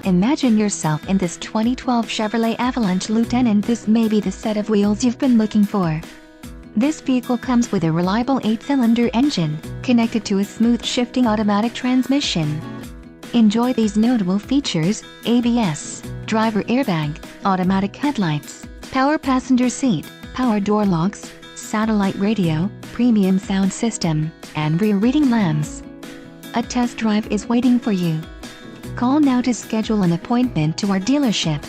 Imagine yourself in this 2012 Chevrolet Avalanche Lieutenant. This may be the set of wheels you've been looking for. This vehicle comes with a reliable 8-cylinder engine, connected to a smooth shifting automatic transmission. Enjoy these notable features: ABS, driver airbag, automatic headlights, power passenger seat, power door locks, satellite radio, premium sound system, and rear reading lamps. A test drive is waiting for you. Call now to schedule an appointment to our dealership.